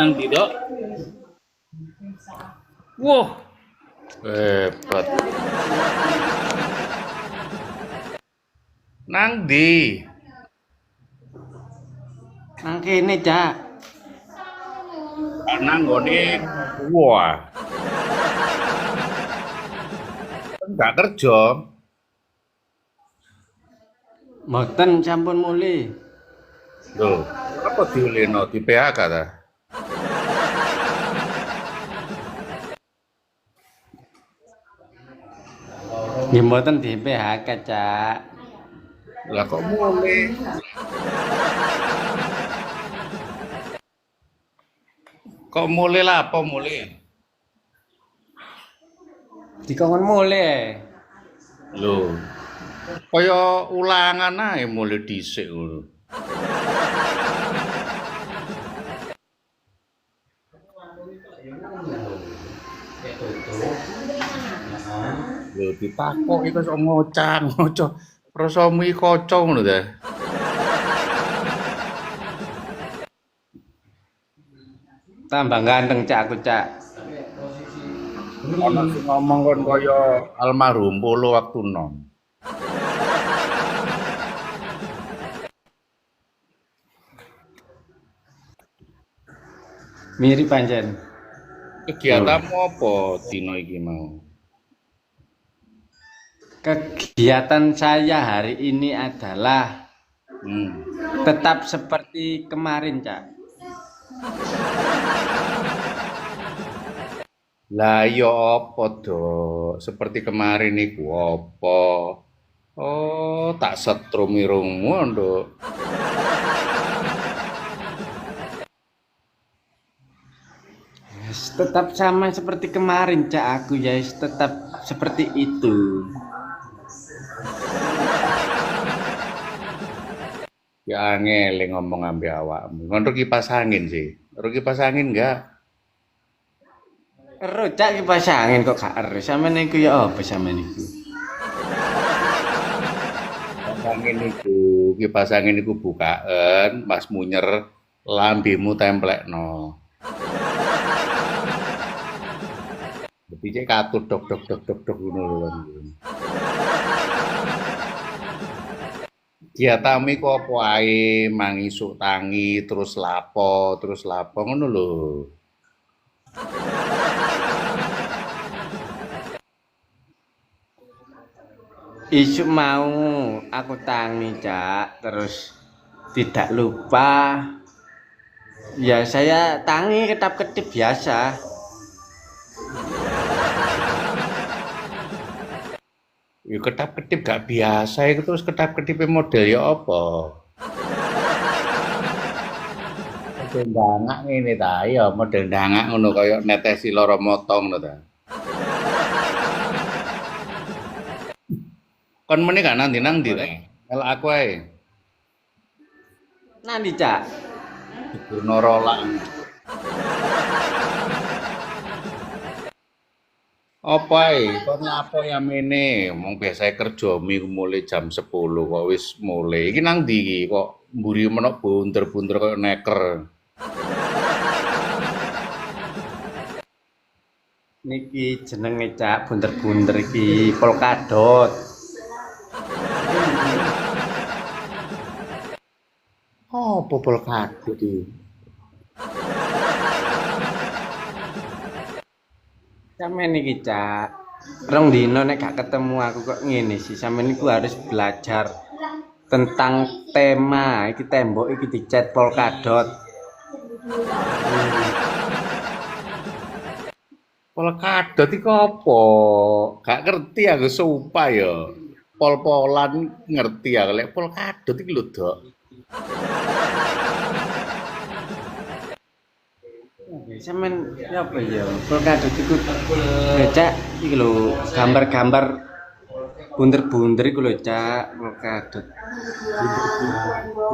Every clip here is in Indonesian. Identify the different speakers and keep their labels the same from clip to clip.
Speaker 1: Nang ndi, Dok? Wah, hebat. Nang ndi?
Speaker 2: Nang kene, Cak.
Speaker 1: Nang nggone wah, enggak kerja.
Speaker 2: Mboten sampun mulih.
Speaker 1: Lho, apa diulino di PHK ta?
Speaker 2: Nggih mboten di PHK, Cak.
Speaker 1: Lah kok mulih? Kok mulih lah apa mulih?
Speaker 2: Dikongkon mulih.
Speaker 1: Lho, kaya ulangan ae mulih dhisik ngono. Lho ditakoki kok sok ngoca. Rasamu iki kaca ngono ta.
Speaker 2: Tambah ganteng, Cak, aku, Cak.
Speaker 1: Ana sing ngomong kon kaya almarhum Polo waktu nom.
Speaker 2: Mirip pancen.
Speaker 1: Kegiatanmu apa dina iki mau?
Speaker 2: Kegiatan saya hari ini adalah
Speaker 1: Hmm.
Speaker 2: tetap seperti kemarin, Cak.
Speaker 1: Lah ya apa, Dok? Seperti kemarin iku apa? Oh, tak setrum irungmu, Dok.
Speaker 2: Tetap sama seperti kemarin, Cak. Aku ya tetap seperti itu.
Speaker 1: Ya angel ngomong ambe awakmu. Ngono kipas angin sih. Ero kipas angin enggak?
Speaker 2: Ero, Cak, kipas angin kok gak ero. Sampeyan niku ya apa sampeyan niku?
Speaker 1: Kipas angin iku bukaan, Mas munyer lambemu templekno. Dadi cek katut dok ngono lho. Kegiatan iku apa ae, mangisuk tangi, terus lapo ngono lho.
Speaker 2: Isuk mau aku tangi, Cak, terus tidak lupa ya saya tangi ketap-ketip biasa.
Speaker 1: Ya ketap-ketip gak biasa iku terus ketap-ketipe model ya apa? Model ndangak ngene ta, ya model ndangak ngono kaya netesi lara mata ngono ta. Kon meneh gak nang ndi ta? Melok aku ae.
Speaker 2: Nanti, Cak.
Speaker 1: Durna rolak. Apa ae? Kon apa ya mene? Wong biasae kerja mi mulai jam 10 kok wis mulai. Iki nang ndi iki? Kok mburi menok bunder-bunder kaya neker.
Speaker 2: Niki jenenge, Cak, bunder-bunder iki polkadot.
Speaker 1: Oh, popol kadut iki.
Speaker 2: Sampeyan iki, Cak. Rong dino nek gak ketemu aku kok ngene sih. Sampeyan iku harus belajar tentang tema. Iki tembok iki dicat polkadot.
Speaker 1: Polkadot iku apa? Gak ngerti aku sumpah ya. Pol-polan ngerti ya, lek polkadot iki lho, Dok.
Speaker 2: Sampeyan ya apa ya? Polkadot iku Cak, iki lho gambar-gambar bunder-bunder iku lho, Cak, polkadot.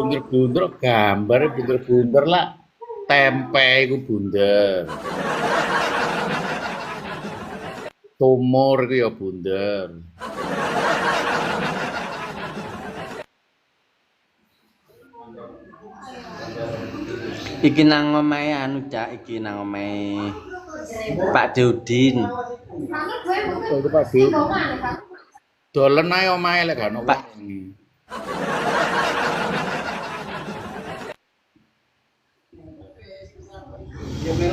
Speaker 1: Bunder-bunder gambar bunder-bunder lah. Tempe iku bunder. Tumor iku ya bunder.
Speaker 2: Iki nang omahe anu Cak, iki nang omahe Pak Deudin.
Speaker 1: Itu Pak Bil. Dolen ae omahe lek gak ono
Speaker 2: Pak
Speaker 1: wong.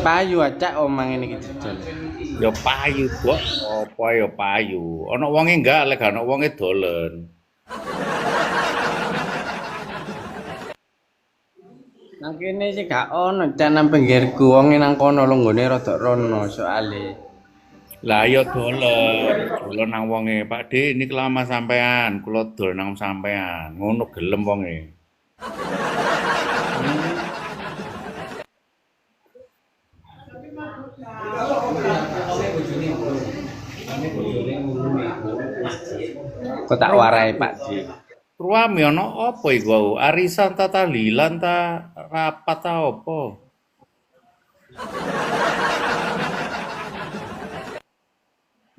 Speaker 2: Payu Cak omang ngene iki didol.
Speaker 1: Ya payu, Bok. Apa ya payu. Ono wonge enggak lek gak ono wonge dolen.
Speaker 2: Nang kene sih gak ono Cak nang pinggirku wonge nang kono longgone rada rono soale.
Speaker 1: Lah ya dolen nang wonge. Pak De, ini lama sampean, kula dol nang sampean. Ngono gelem wonge. Kok tak warai Pak Di. Ruame ono apa iku wau? Arisan ta tahlilan ta rapat ta apa?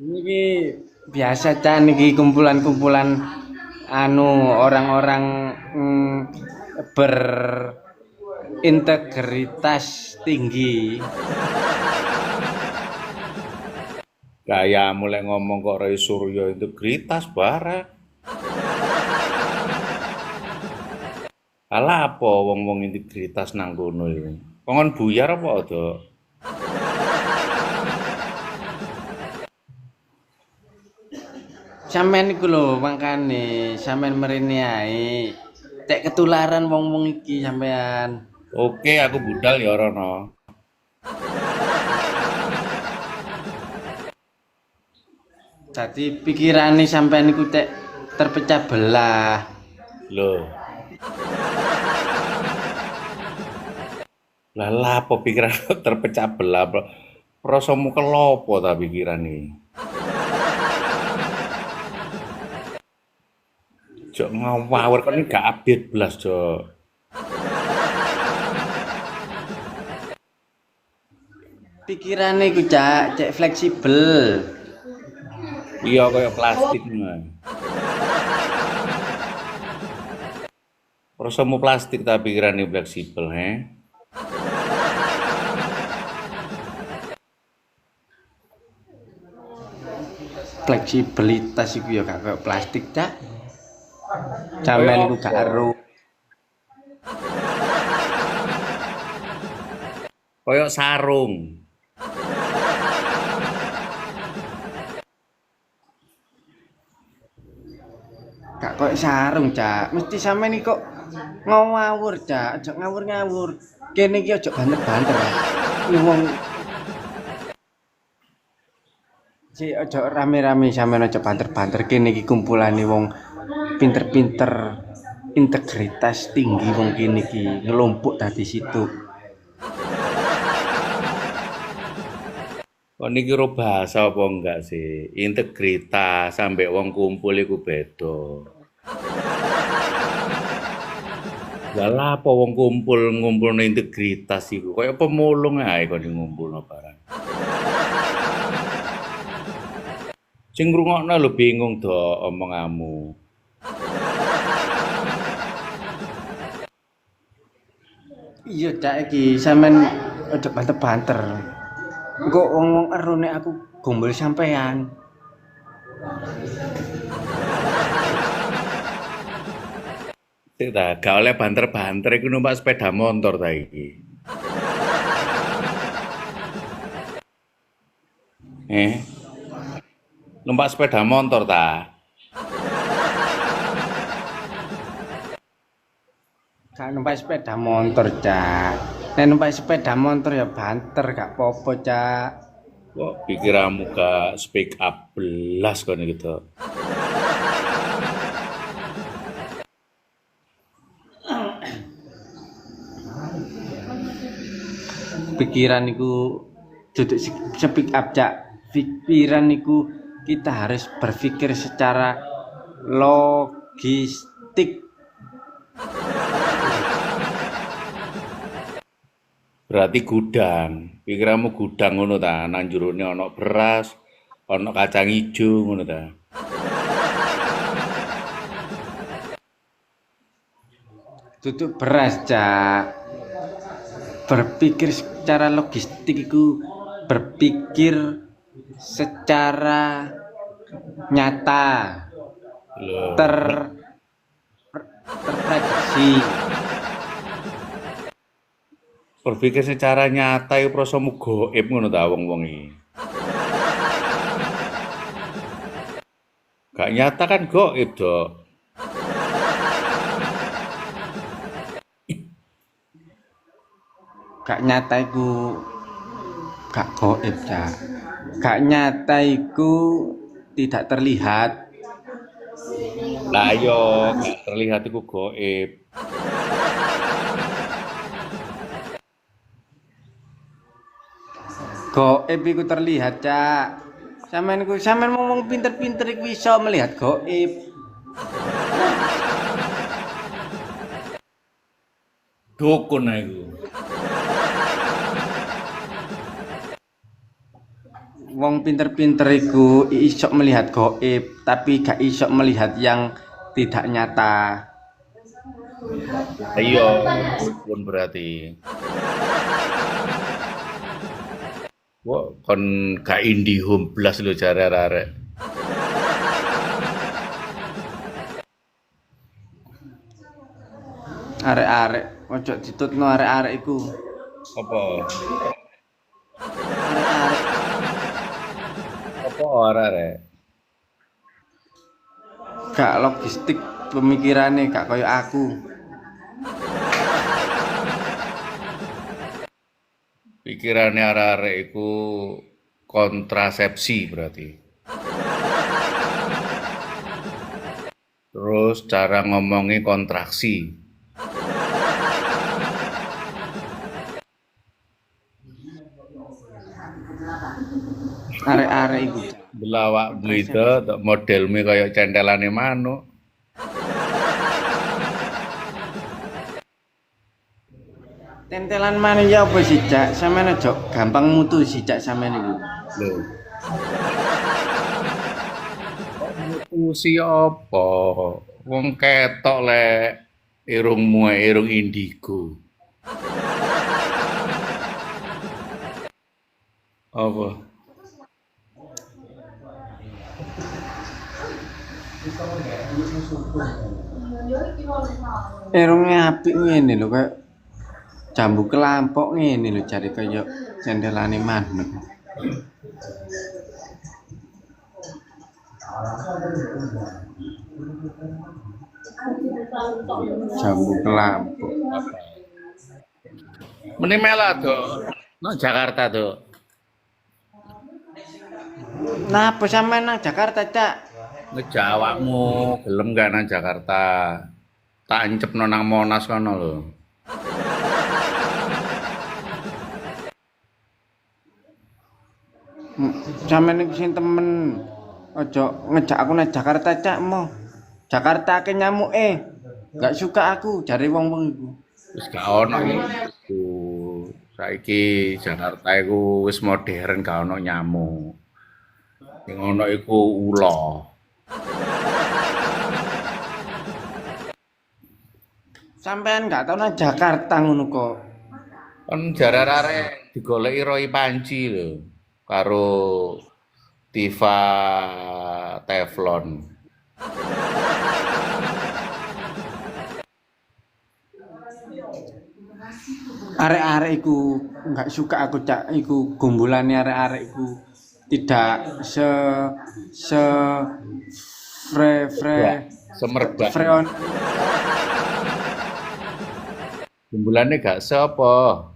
Speaker 2: Niki biasa Cak niki kumpulan-kumpulan anu orang-orang berintegritas tinggi.
Speaker 1: Gaya mulai ngomong kok Roy Suryo integritas barang. Alah apa wong-wong integritas nang kono iki? Kongon buyar apa ada?
Speaker 2: Sampeyan iku lho mangkane sampeyan mrene ae. Cek ketularan wong-wong iki sampeyan.
Speaker 1: Oke, aku budal ya Rono.
Speaker 2: Dadi pikirane sampeyan iku cek terpecah belah.
Speaker 1: Loh. Lah apa pikiran terpecah belah? Prasamu kelopo ta pikiran iki? Jok ngawur kok ini gak update belas, Jok.
Speaker 2: Pikirane iku cek fleksibel.
Speaker 1: Iya kaya plastik mah. Prasamu plastik ta pikirane fleksibel, he?
Speaker 2: Fleksibilitas iku ya gak kaya plastik, Cak. Sampeyan iku gak ero.
Speaker 1: Kaya sarung.
Speaker 2: Gak kok sarung, Cak. Mesti sampeyan iki kok ngawur, Cak. Aja ngawur-ngawur. Kene iki aja banter-banter. Iki wong si aja rame-rame sampeyan aja banter-banter. Kene iki kumpulane wong pinter-pinter, integritas tinggi wong kene iki ngelompok dadi situ.
Speaker 1: Kok niki ro bahasa apa enggak sih? Integritas sampai wong kumpul iku beda. Lah apa wong kumpul ngumpulno integritas iku kaya pemulung ae kok ngumpulno barang. Sing ngrungokno lho bingung do omonganmu.
Speaker 2: Iya, Cak iki sampean aja banter-banter. Engko wong ero nek aku gombol sampean.
Speaker 1: Sik ta, gak oleh banter-banter iku numpak sepeda motor ta iki. Numpak sepeda motor ta?
Speaker 2: Gak numpak sepeda motor, Cak. Nek numpak sepeda motor ya banter gak apa-apa, Cak.
Speaker 1: Kok pikiranmu gak speak up belas kon gitu.
Speaker 2: Pikiran iku duduk speak up, Cak. Pikiran iku kita harus berpikir secara logistik.
Speaker 1: Berarti gudang. Pikiranmu gudang ngono ta, nang jerone ana beras, ana kacang ijo ngono ta.
Speaker 2: Duduk beras, Cak. berpikir secara logistik itu berpikir secara nyata
Speaker 1: Lho,
Speaker 2: terprediksi.
Speaker 1: berpikir secara nyata iku prasamu gaib ngono ta wong-wong iki. Gak nyata kan gaib, Dok.
Speaker 2: Gak nyata iku gak gaib, Cak. Gak nyata iku tidak terlihat.
Speaker 1: Lah yo gak terlihat iku gaib.
Speaker 2: Gaib iku terlihat, Cak. Sampean ngomong pinter-pinter iku iso melihat gaib.
Speaker 1: Dukun iku.
Speaker 2: Wong pinter-pinter iku iso melihat gaib, tapi gak iso melihat yang tidak nyata.
Speaker 1: Ayo, dukun berarti. Kok kon gak IndiHome blas lho jare arek.
Speaker 2: Arek-arek, ojo ditutno arek-arek iku.
Speaker 1: Apa?
Speaker 2: Arek-arek
Speaker 1: Apa arek?
Speaker 2: gak logistik pemikirane, gak koyo aku.
Speaker 1: Pikirane arek-arek iku kontrasepsi berarti. Terus cara ngomongnya kontraksi.
Speaker 2: Arek-arek iku.
Speaker 1: Delawakmu itu modelmu kayak centelane manuk.
Speaker 2: Tentelan mana ya apa sih, Cak? Sampeyan aja gampang mutu sih, Cak, sampeyan iku.
Speaker 1: Lho. Usi apa? Wong ketok lek irungmu irung indigo. Apa?
Speaker 2: Irungnya apik ngene lho, kayak jambu kelampok ngene lho, jare kaya cendelane manuk. Jambu kelampok.
Speaker 1: Meni mela Dok. Nang Jakarta, Dok.
Speaker 2: Napa sampean nang Jakarta, Cak?
Speaker 1: Ngejak awakmu gelem gak nang Jakarta. Tak encepno nang Monas kono lho.
Speaker 2: Sampeyan iki sing temen. Ojo ngejak aku nang Jakarta, Cak, mo. Jakarta ke nyamuke. Gak suka aku jare wong-wong iku.
Speaker 1: Wis gak ono iku. Saiki Jakarta iku wis modern gak ono nyamuk. Sing ono iku ula.
Speaker 2: Sampean gak tau nang Jakarta ngono kok.
Speaker 1: Kan jare arek digoleki Roy Panci lho karo Tifa Teflon.
Speaker 2: Arek-arek iku gak suka aku, Cak. Iku gumbulane arek-arek iku tidak se
Speaker 1: Semerbak.
Speaker 2: freon
Speaker 1: Bumbulane gak sapa.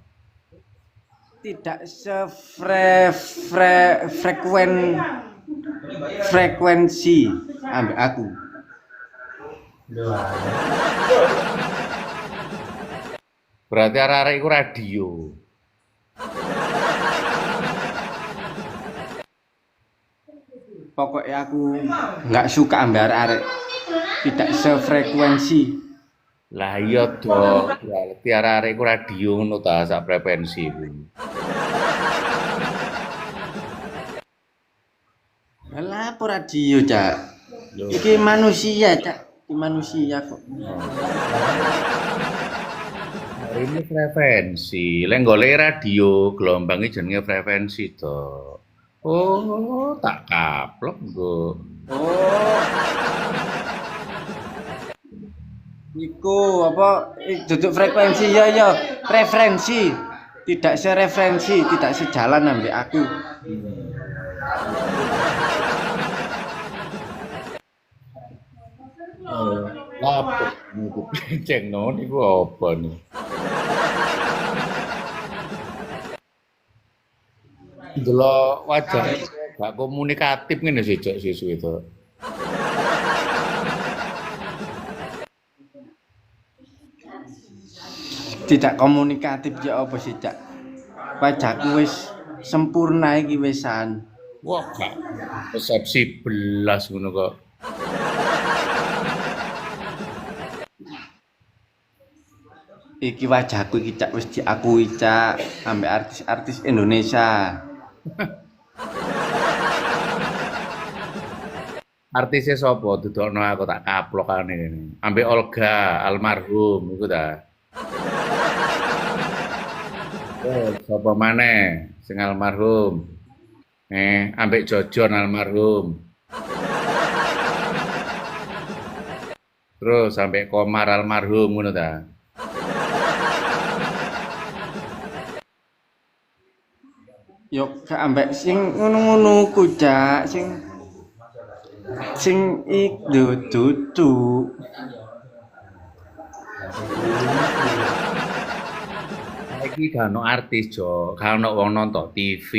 Speaker 2: tidak frekuensi ambek aku.
Speaker 1: Berarti arek-arek iku radio.
Speaker 2: Pokoknya aku nggak suka ambek arek-arek tidak sefrekuensi.
Speaker 1: Lah iya Dok, berarti arek-arek iku radio ngono ta sak frekuensi iku.
Speaker 2: Lah apa radio, Cak?
Speaker 1: Loh.
Speaker 2: Iki manusia, Cak. Iki manusia kok.
Speaker 1: Ini frekuensi, lek golek radio gelombang iki jenenge frekuensi to. Oh, tak kaplok nggo.
Speaker 2: Oh, iku apa duduk frekuensi ya ya, referensi. Tidak sereferensi, tidak sejalan ambek aku.
Speaker 1: Lapo niku ceng no niku apa nih? Delok wajah gak komunikatif ngene sih Cok siswi itu.
Speaker 2: Tidak komunikatif ya apa sih, Cak? Wajahku wis sempurna iki wisan.
Speaker 1: Wah, gak persepsi belas ngono kok.
Speaker 2: Iki wajahku iki Cak wis diakui Cak ambek artis-artis Indonesia.
Speaker 1: Artisnya sapa dudukno aku tak kaplokane ngene. Ambek Olga almarhum iku ta. Oh, sapa maneh sing almarhum? Ambek Jojon almarhum. Terus sampai Komar almarhum ngono ta.
Speaker 2: Yo gak ambek sing ngono-ngono ku Cak, sing dudu.
Speaker 1: Saiki gak ono artis, Jok. Gak ono wong nonton TV.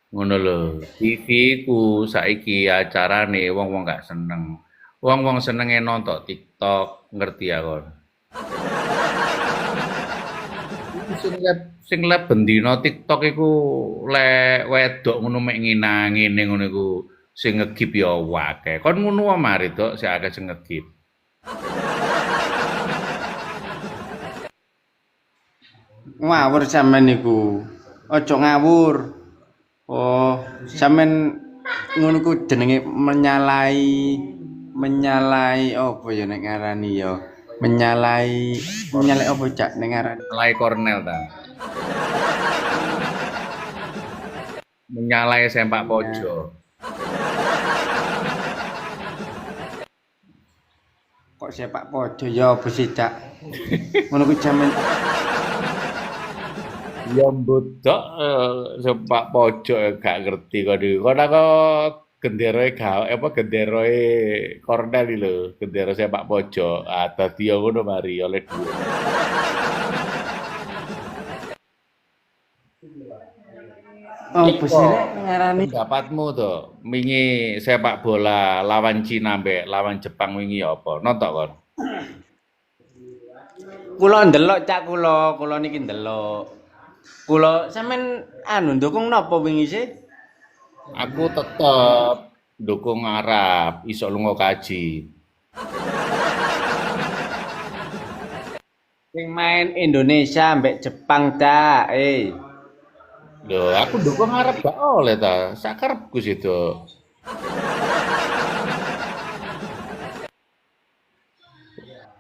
Speaker 1: Ngono lho. TV ku saiki acarane wong-wong gak seneng. Wong-wong senenge nonton TikTok, ngerti ya kon. Iku sing leb bendina TikTok iku lek wedok ngono mek ngene ngono iku sing ngegip ya akeh. Kon ngono wae mari, Dok, sing akeh sing ngegip.
Speaker 2: Ngawur sampean niku. Aja ngawur. Oh, sampean ngono ku jenenge menyalai apa ya nek ngarani ya. Menyalai apa Cak nek ngarani?
Speaker 1: Menyalai Kornel ta. Menyalai sempak pojok.
Speaker 2: Kok sepak pojok ya apa sih Cak? Ngono ku sampean
Speaker 1: Ya mbudok sempak pojok gak ngerti kok niku. Kon aku genderoe apa genderoe Kornel iki lho, gendera sepak pojok. Ah dadi ya ngono mari oleh dhuwit.
Speaker 2: apa sih nek ngarani?
Speaker 1: Pendapatmu to, wingi sepak bola lawan Cina mbek lawan Jepang wingi apa? Nonton kon?
Speaker 2: Kula ndelok Cak kula niki ndelok. Kula sampean ndukung napa wingi sih?
Speaker 1: Aku tetep dukung Arab, iso lunga kaji.
Speaker 2: Sing main Indonesia mbek Jepang Cak.
Speaker 1: Lho, aku dukung Arab gak oleh ta. Sakarepku situ.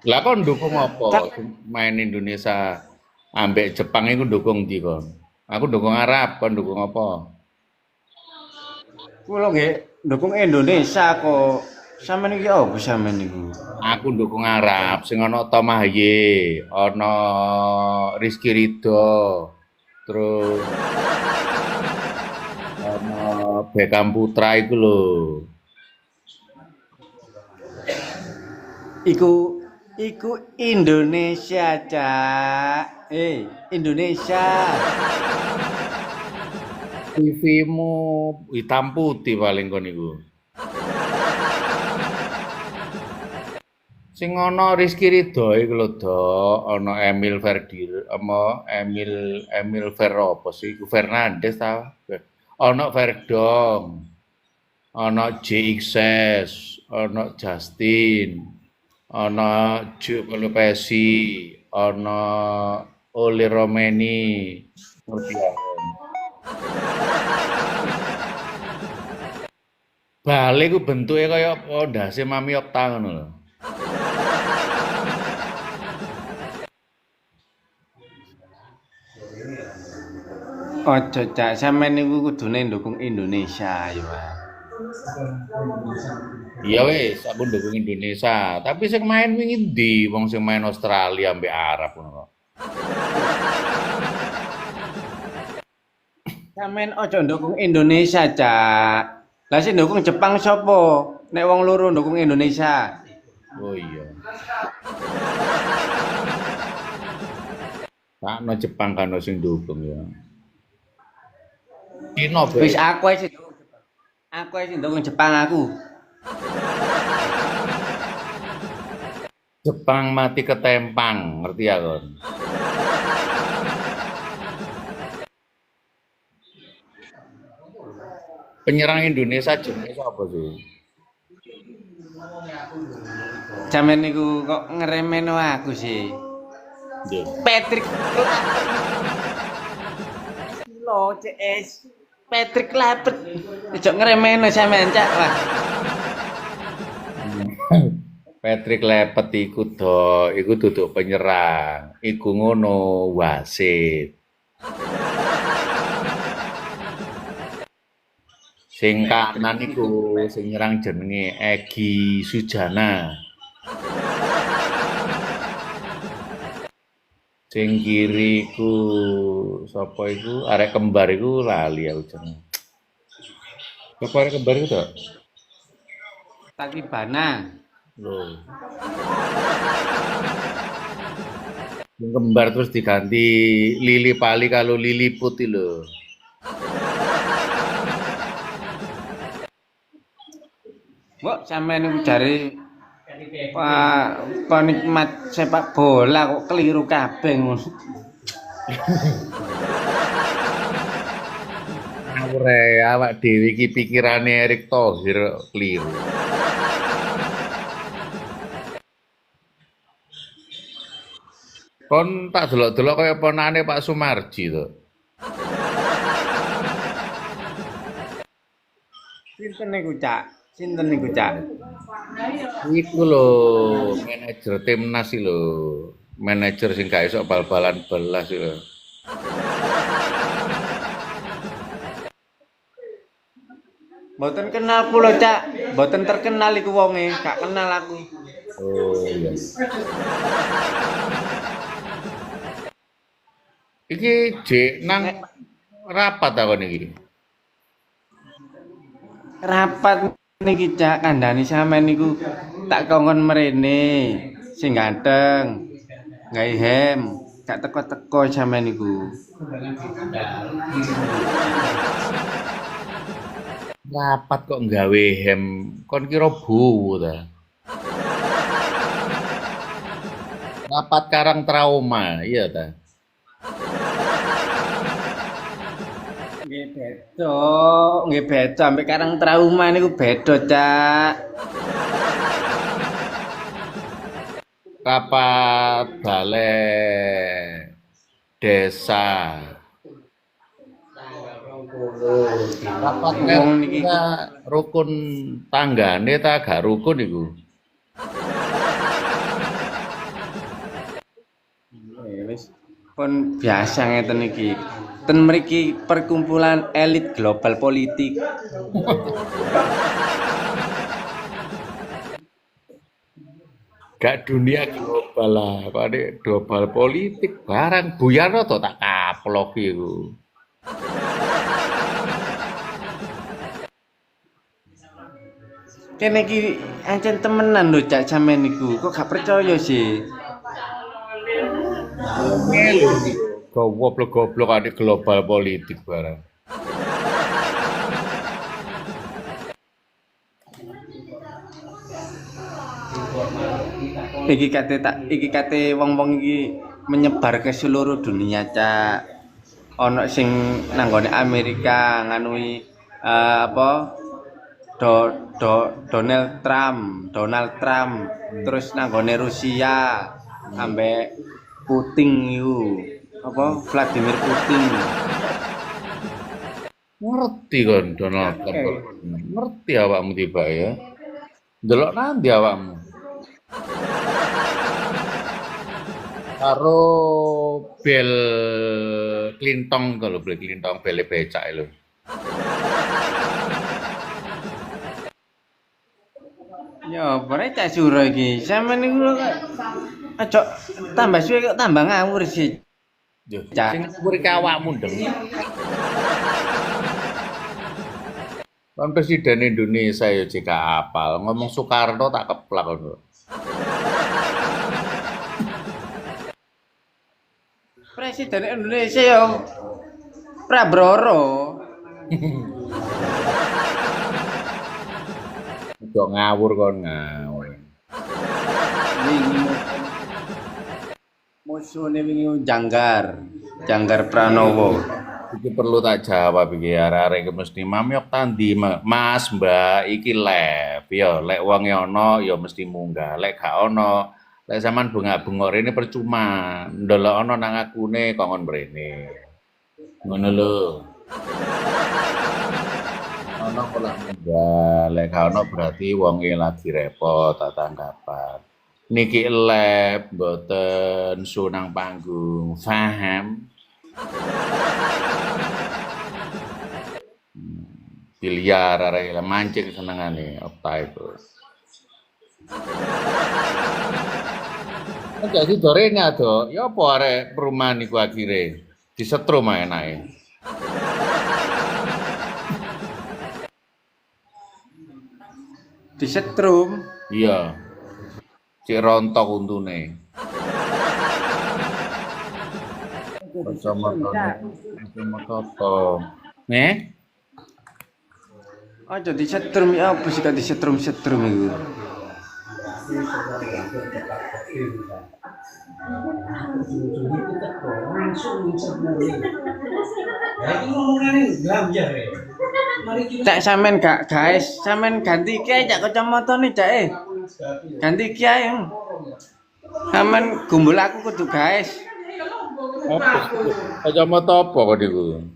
Speaker 1: Lah kon dukung apa? Main Indonesia ambek Jepang iku dukung ndi kon? Aku dukung Arab, kon dukung apa?
Speaker 2: Kula nggih ndukung Indonesia kok. Sampeyan iki opo sampeyan niku?
Speaker 1: Aku dukung Arab, sing ana Tom Aye, ana Rizky Ridho, terus ana Beckham Putra iku lho.
Speaker 2: Iku Indonesia, Cak. Indonesia.
Speaker 1: TV-mu hitam putih paling kon iku. Sing ana Rizky Ridho iku lho, Dok, ana Emil Ferdir, Emil apa sih? Iku Fernandes ta? Ana Verdong, ana JXS, ana Justin, ana Gianluca Pessi, ana Oli Romeni, ngerti ya. Bale ku bentuke kaya ndase Mami Okta ngono lho.
Speaker 2: Ojo Cak, sampean niku kudune ndukung Indonesia ya, Pak.
Speaker 1: Iya wis, aku ndukung Indonesia. Tapi sing main wingi ndi? Wong sing main Australia ambek Arab ngono kok.
Speaker 2: Sampean ojo ndukung Indonesia, Cak. Lah sing ndukung Jepang sapa? Nek wong loro ndukung Indonesia.
Speaker 1: Oh iya. Sakno Jepang kan sing ndukung ya. Cina
Speaker 2: Wis
Speaker 1: bae.
Speaker 2: aku ae sing ndukung Jepang. Aku ae sing ndukung Jepang aku.
Speaker 1: Jepang mati ketempang, ngerti ya kon? Penyerang Indonesia jenenge sapa sih?
Speaker 2: Sampean niku kok ngeremeno aku sih.
Speaker 1: Nggih.
Speaker 2: Patrick Lo CS Patrick Lapet. Ojo ngeremeno sampean, Cak. Wah.
Speaker 1: Patrick Lepet iku duduk penyerang. Iku ngono wasit. Sing kanan iku sing nyerang jenenge Egy Sujana. Sing kiri iku sapa iku? Arek kembar iku lali aku jenenge. Sapa arek kembar iku to?
Speaker 2: Takibana.
Speaker 1: Loh. Yang kembar terus diganti Lili Pali kalau Lili Putih loh.
Speaker 2: Mbok sampean niku jare penikmat sepak bola kok keliru kabeh ngono.
Speaker 1: Ngawure awak dhewe iki pikirane Erick Thohir keliru. Kon tak delok-delok kaya ponakane Pak Sumarji to.
Speaker 2: Sinten niku, Cak? Sinten niku, Cak?
Speaker 1: Iku lho manajer timnas iki lho. Manajer sing gak iso bal-balan belas iki lho.
Speaker 2: Mboten kenal kula, Cak. Mboten terkenal iku wonge, gak kenal aku.
Speaker 1: Oh iya. Iki jek nang rapat takon iki.
Speaker 2: Rapat niki, Cak, kandhani sampean niku tak kongkon mrene. Sing ganteng. Gawe hem, gak teko-teko sampean niku.
Speaker 1: Rapat kok nggawe hem, kon kira bowo ta? Rapat Karang Trauma, iya ta?
Speaker 2: Nggih beda, ambek Karang Trauma niku beda, Cak.
Speaker 1: Rapat balai desa. Rapat
Speaker 2: Wong niki
Speaker 1: RT rukun tanggane ta gak rukun iku?
Speaker 2: wis pun biasa ngeten iki. Ten mriki perkumpulan elit global politik.
Speaker 1: Gak dunia global lah, kok ada global politik barang Buyarno to tak kaplok iku.
Speaker 2: Kene iki ancen temenan lho, Cak, sampean niku. Kok gak percaya sih?
Speaker 1: Ngelu iki. Goblok-goblok ada global politik barang.
Speaker 2: Iki kate wong-wong iki menyebar ke seluruh dunia, Cak. Ana sing nanggone Amerika nganui apa? Donald Trump, terus nanggone Rusia ambek Putin iku. Apa? Vladimir Putin.
Speaker 1: Ngerti kon Donald Trump. Ngerti awakmu tiba ya. Delok nanti awakmu. Karo Bill klintong kalau beli klintong bele becak lho.
Speaker 2: Ya, bare cak suro iki. Sampeyan niku kok aja tambah suwe kok tambah ngawur sih.
Speaker 1: Yo,
Speaker 2: Cak.
Speaker 1: sing ngawur iki awakmu ndeng. Kan Presiden Indonesia ya jika apal, ngomong Soekarno tak keplak ngono.
Speaker 2: Presiden Indonesia ya Prabowo.
Speaker 1: Ojo ngawur kon ngawur.
Speaker 2: Wingi musuhne wingi Janggar Pranowo.
Speaker 1: Iki perlu tak jawab iki arek-arek iki mesti mamyok tandi Mas Mbak iki lep ya lek wong ono ya mesti munggah lek gak ono lek sampean bengak-bengok rene percuma ndelok ono nang akune kongon mrene ngono lho ono kok munggah lek gak ono berarti wonge lagi repot tak tanggapan niki lep mboten sunang panggung paham biliar arek mancing senengane opta itu. Jadi dorene ado, ya apa arek perumahan iku akhire disetrum ae enake.
Speaker 2: Disetrum.
Speaker 1: Iya. Cek rontok untune. Kacamata. Nih?
Speaker 2: Aja disetrum ya apa sih kok disetrum-setrum iku. Cak sampean gak guys, sampean ganti kiai cak kacamatane cak ganti kiai. Sampean gumbul aku kudu guys.
Speaker 1: Apa? Kacamata apa kok niku?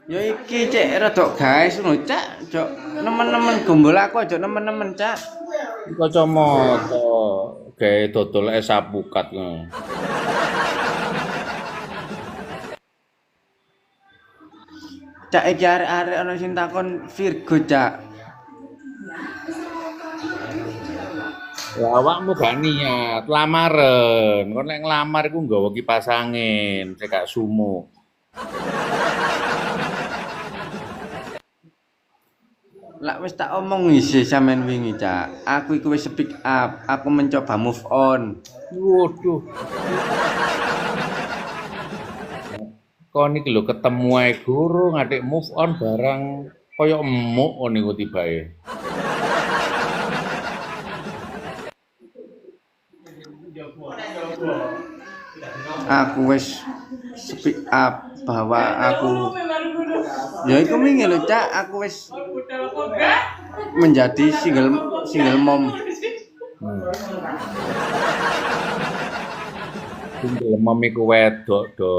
Speaker 2: Ya iki cek rada guys ngono cak, jok nemen-nemen gumbul aku aja nemen-nemen cak.
Speaker 1: Kacamata gawe dodol es apukat ngono.
Speaker 2: Cak iki arek-arek ana sing takon Virgo cak.
Speaker 1: Ya awakmu gak niat lamaren. Kon nek nglamar iku nggawa kipas angin, cek gak sumuk.
Speaker 2: Lah wis tak omong isih sampean wingi cak. Aku iku wis speak up, aku mencoba move on.
Speaker 1: Waduh. Kon iki lho ketemu ae guru ngatik move on barang kaya emuk niku tibae.
Speaker 2: Aku wis speak up bahwa aku ya iku wingi lho cak, aku wis menjadi single mom.
Speaker 1: Single mom iku wedok do.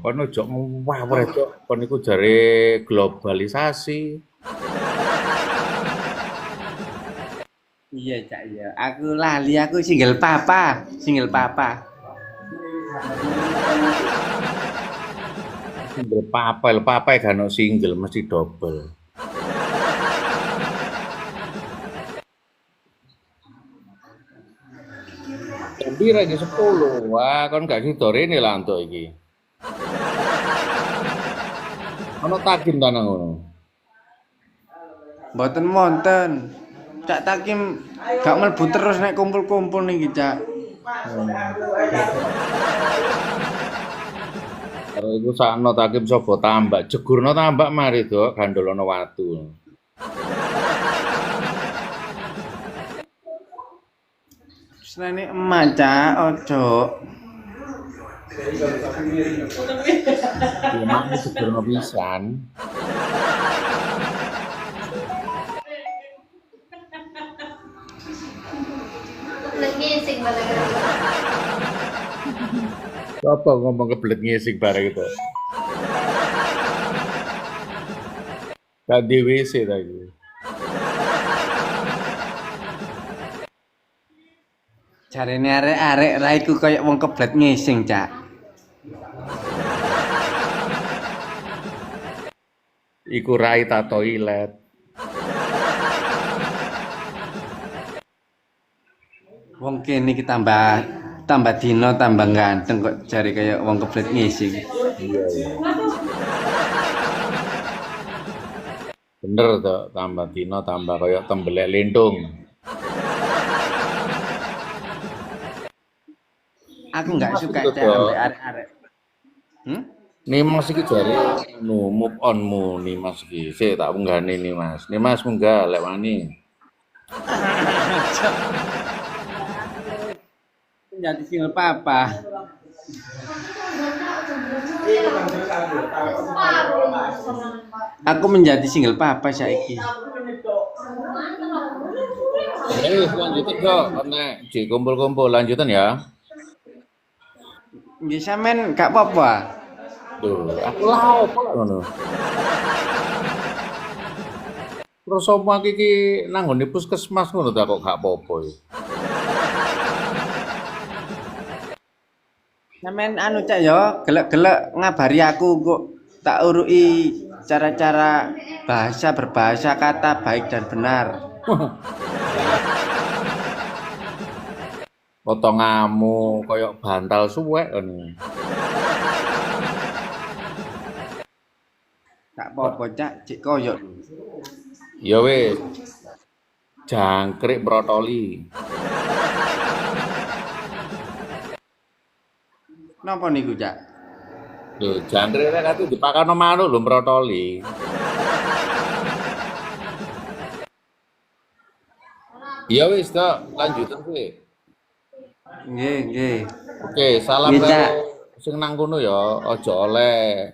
Speaker 1: Kon ojo ngawur wedok. Kon iku jare globalisasi.
Speaker 2: Iya cak iya. Aku lali aku single papa.
Speaker 1: Single papa, lho papa gak ono single mesti double. Tapi lagi 10. Wah, kon gak gitu rene lah entuk iki. Ono takim ta nang ngono.
Speaker 2: Mboten wonten. Cak Takim gak mlebu terus nek kumpul-kumpul niki cak.
Speaker 1: Karo iku sakno takim sapa tambak, jegurno tambak mari dok gandolono watu.
Speaker 2: Senene emak cak ojo.
Speaker 1: Ya makmu jegurno pisan.
Speaker 3: Ngising balik.
Speaker 1: Apa ngomong kebelet ngising bareng itu? Gak di WC tadi.
Speaker 2: Jarene arek-arek ra iku kaya wong keblet ngising cak.
Speaker 1: Iku Raita toilet.
Speaker 2: Wong kene iki tambah dino tambah ganteng kok jari kayak wong keblet ngisi.
Speaker 1: Iya, iya. Bener tuh, tambah dino tambah kayak tembelek lindung.
Speaker 2: Aku nggak
Speaker 1: Mas
Speaker 2: suka
Speaker 1: itu
Speaker 2: cak
Speaker 1: tuh,
Speaker 2: ambek arek-arek. Hmm?
Speaker 1: nih Mas iki jare anu move onmu nih Mas iki. Sik tak unggahne nih Mas. Nih Mas munggah lek wani.
Speaker 2: Menjadi single papa. Aku menjadi single papa saiki.
Speaker 1: Ayo lanjutin kok, karena Ci kumpul-kumpul lanjutan ya.
Speaker 2: Nggih sampean gak apa-apa.
Speaker 1: Duh, aku lah opo lak ngono. Terus opo iki nang nggone puskesmas ngono ta kok gak apa-apa iki.
Speaker 2: Sampean anu cak yo, gelek-gelek ngabari aku kok tak urui cara-cara berbahasa kata baik dan benar.
Speaker 1: Potonganmu koyok bantal suwek ngono.
Speaker 2: Gak apa-apa cak, cek koyo.
Speaker 1: Ya wis. Jangkrik brotoli.
Speaker 2: Napa niku cak?
Speaker 1: Lho, jangkrik rek ati dipakano manuk lho brotoli. Ya wis, Dok, lanjutan sih.
Speaker 2: Nggih, nggih.
Speaker 1: Oke, salam
Speaker 2: Nggih, Cak.
Speaker 1: karo sing nang kono ya, aja oleh